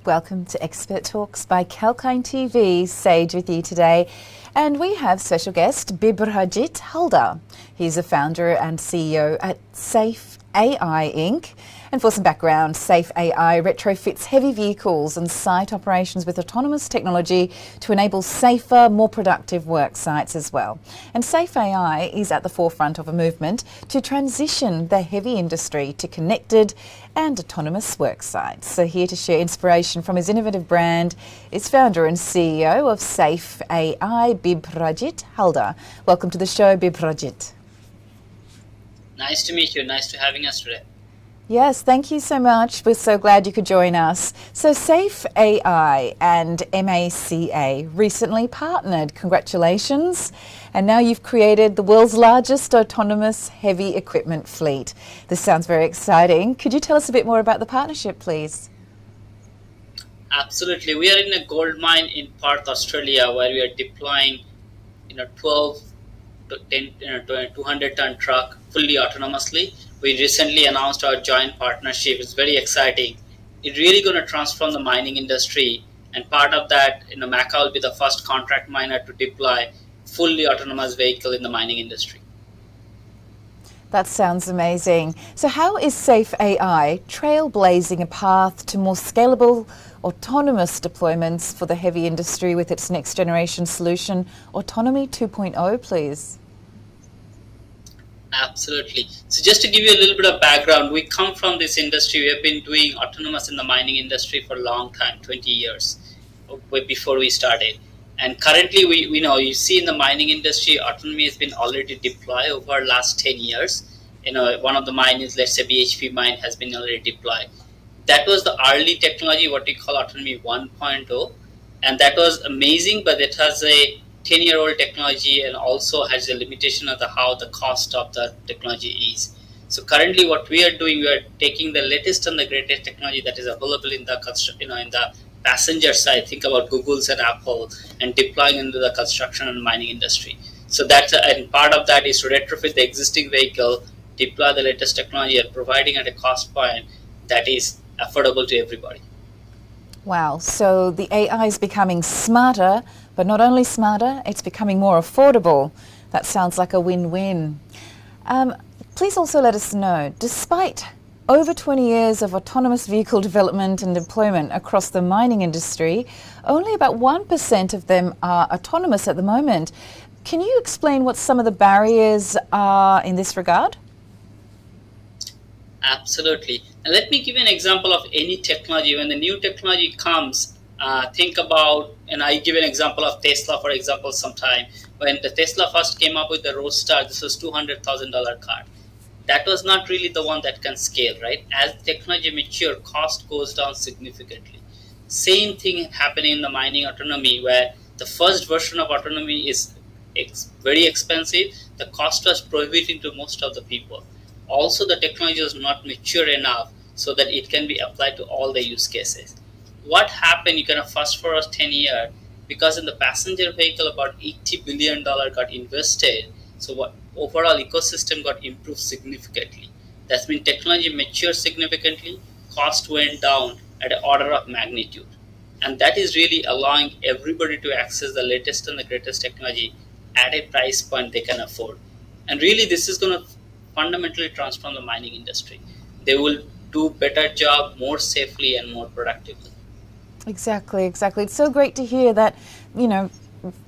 Welcome to Expert Talks by Kalkine TV. Sage with you today. And we have special guest Bibhrajit Halder. He's a founder and CEO at SafeAI Inc. And for some background, SafeAI retrofits heavy vehicles and site operations with autonomous technology to enable safer, more productive work sites as well. And SafeAI is at the forefront of a movement to transition the heavy industry to connected and autonomous work sites. So here to share inspiration from his innovative brand is founder and CEO of SafeAI, Bibhrajit Halder. Welcome to the show, Bibhrajit. Nice to meet you. Nice to having us today. Yes, thank you so much. We're so glad you could join us. So SafeAI and MACA recently partnered. Congratulations. And now you've created the world's largest autonomous heavy equipment fleet. This sounds very exciting. Could you tell us a bit more about the partnership, please? Absolutely. We are in a gold mine in Perth, Australia, where we are deploying 12 to 10, 200-ton truck fully autonomously. We recently announced our joint partnership. It's very exciting. It's really going to transform the mining industry. And part of that, MACA will be the first contract miner to deploy fully autonomous vehicle in the mining industry. That sounds amazing. So how is SafeAI trailblazing a path to more scalable autonomous deployments for the heavy industry with its next generation solution, Autonomy 2.0, please? Absolutely. So just to give you a little bit of background, we come from this industry. We have been doing autonomous in the mining industry for a long time, 20 years before we started. And currently, we know you see in the mining industry, autonomy has been already deployed over the last 10 years. One of the mines, let's say BHP mine, has been already deployed. That was the early technology, what we call Autonomy 1.0. And that was amazing, but it has a 10-year-old technology and also has a limitation of how the cost of the technology is. So currently what we are doing, we are taking the latest and the greatest technology that is available in the in the passenger side. Think about Google's and Apple, and deploying into the construction and mining industry. So that's and part of that is to retrofit the existing vehicle, deploy the latest technology, and providing at a cost point that is affordable to everybody. Wow, so the AI is becoming smarter, but not only smarter, it's becoming more affordable. That sounds like a win-win. Please also let us know, despite over 20 years of autonomous vehicle development and deployment across the mining industry, only about 1% of them are autonomous at the moment. Can you explain what some of the barriers are in this regard? Absolutely. And let me give you an example of any technology. When the new technology comes, think about, and I give an example of Tesla, for example, sometime. When the Tesla first came up with the Roadster, this was $200,000 car. That was not really the one that can scale, right? As technology matures, cost goes down significantly. Same thing happening in the mining autonomy, where the first version of autonomy is very expensive. The cost was prohibitive to most of the people. Also, the technology is not mature enough so that it can be applied to all the use cases. What happened, fast forward 10 years, because in the passenger vehicle, about $80 billion got invested. So what overall ecosystem got improved significantly. That's mean technology matured significantly, cost went down at an order of magnitude. And that is really allowing everybody to access the latest and the greatest technology at a price point they can afford. And really, this is going to fundamentally transform the mining industry. They will do better job more safely and more productively. Exactly. It's so great to hear that,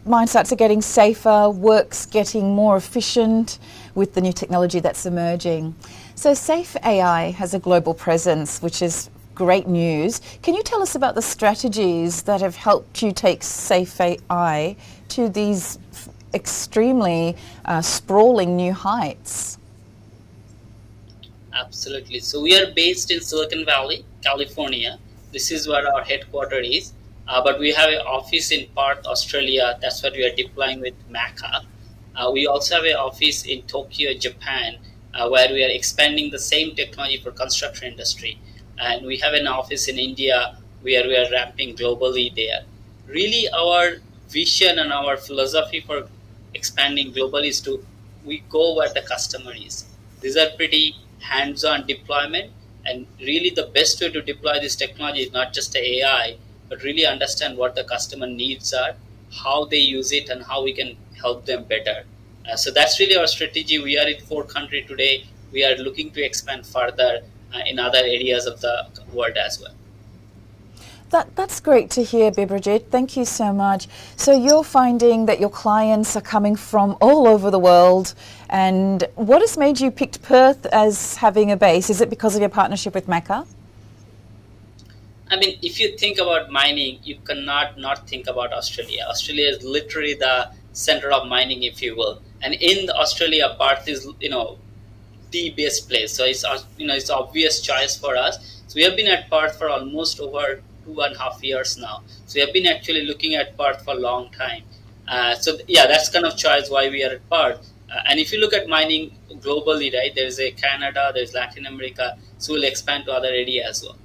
mine sites are getting safer, work's getting more efficient with the new technology that's emerging. So SafeAI has a global presence, which is great news. Can you tell us about the strategies that have helped you take SafeAI to these extremely sprawling new heights? Absolutely. So we are based in Silicon Valley, California. This is where our headquarters is. But we have an office in Perth, Australia. That's where we are deploying with MACA. We also have an office in Tokyo, Japan, where we are expanding the same technology for construction industry. And we have an office in India where we are ramping globally there. Really, our vision and our philosophy for expanding globally is we go where the customer is. These are pretty hands-on deployment. And really the best way to deploy this technology is not just the AI, but really understand what the customer needs are, how they use it, and how we can help them better. So that's really our strategy. We are in 4 countries today. We are looking to expand further in other areas of the world as well. That's great to hear, Bibhrajit. Thank you so much. So you're finding that your clients are coming from all over the world. And what has made you pick Perth as having a base? Is it because of your partnership with Mecca? I mean, if you think about mining, you cannot not think about Australia. Australia is literally the center of mining, if you will. And in Australia, Perth is, the best place. So it's obvious choice for us. So we have been at Perth for almost over 2.5 years now. So we have been actually looking at Perth for a long time. That's kind of choice why we are at Perth. And if you look at mining globally, right, there's a Canada, there's Latin America. So we'll expand to other areas as well.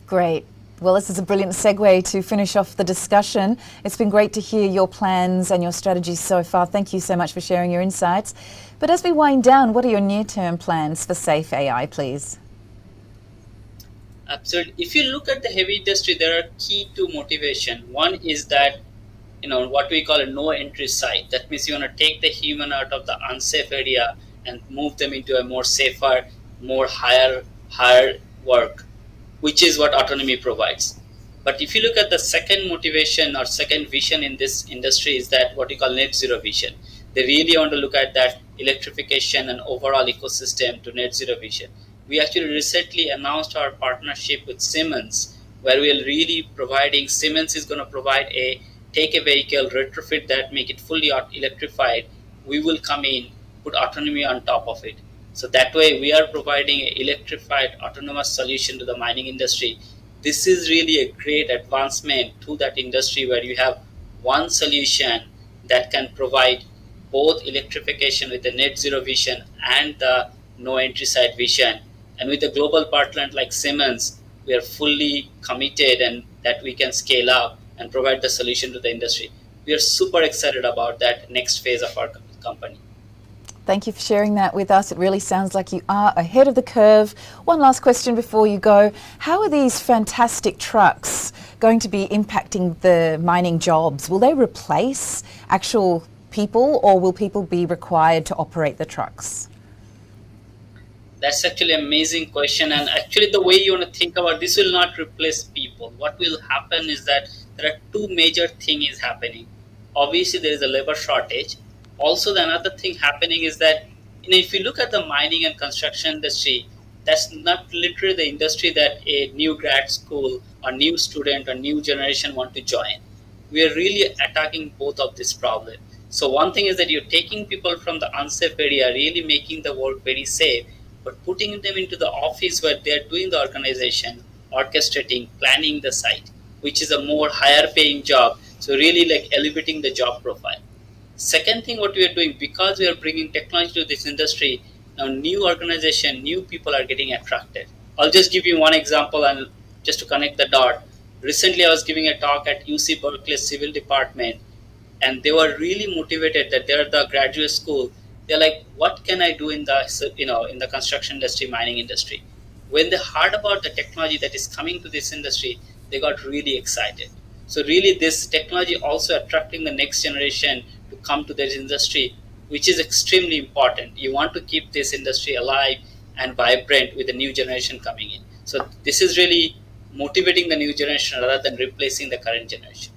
Great. Well, this is a brilliant segue to finish off the discussion. It's been great to hear your plans and your strategies so far. Thank you so much for sharing your insights. But as we wind down, what are your near-term plans for SafeAI, please? Absolutely. If you look at the heavy industry, there are key to motivation. One is that, what we call a no entry site. That means you want to take the human out of the unsafe area and move them into a more safer, more higher work, which is what Autonomy provides. But if you look at the second motivation or second vision in this industry is that what we call net zero vision. They really want to look at that electrification and overall ecosystem to net zero vision. We actually recently announced our partnership with Siemens, where we are really providing, Siemens is going to provide take a vehicle, retrofit that, make it fully electrified. We will come in, put Autonomy on top of it. So that way we are providing an electrified autonomous solution to the mining industry. This is really a great advancement to that industry where you have one solution that can provide both electrification with the net zero vision and the no entry site vision. And with a global partner like Siemens, we are fully committed and that we can scale up and provide the solution to the industry. We are super excited about that next phase of our company. Thank you for sharing that with us. It really sounds like you are ahead of the curve. One last question before you go. How are these fantastic trucks going to be impacting the mining jobs? Will they replace actual people, or will people be required to operate the trucks? That's actually an amazing question. And actually the way you want to think about this will not replace people. What will happen is that there are two major things happening. Obviously there is a labor shortage. Also, the another thing happening is that, if you look at the mining and construction industry, that's not literally the industry that a new grad school or new student or new generation want to join. We are really attacking both of this problem. So one thing is that you're taking people from the unsafe area, really making the work very safe, but putting them into the office where they're doing the organization, orchestrating, planning the site, which is a more higher paying job. So really like elevating the job profile. Second thing, what we are doing, because we are bringing technology to this industry, now new organization, new people are getting attracted. I'll just give you one example and just to connect the dot. Recently, I was giving a talk at UC Berkeley Civil Department, and they were really motivated that they're the graduate school. They're like, what can I do in the construction industry, mining industry? When they heard about the technology that is coming to this industry, they got really excited. So really, this technology also attracting the next generation to come to this industry, which is extremely important. You want to keep this industry alive and vibrant with the new generation coming in. So this is really motivating the new generation rather than replacing the current generation.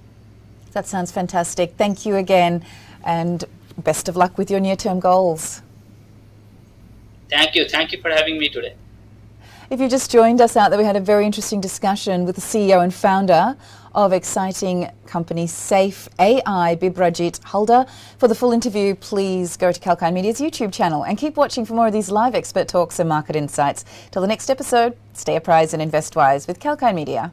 That sounds fantastic. Thank you again, and best of luck with your near-term goals. Thank you. Thank you for having me today. If you just joined us out there, we had a very interesting discussion with the CEO and founder of exciting company SafeAI, Bibhrajit Halder. For the full interview, please go to Kalkine Media's YouTube channel and keep watching for more of these live expert talks and market insights. Till the next episode, stay apprised and invest wise with Kalkine Media.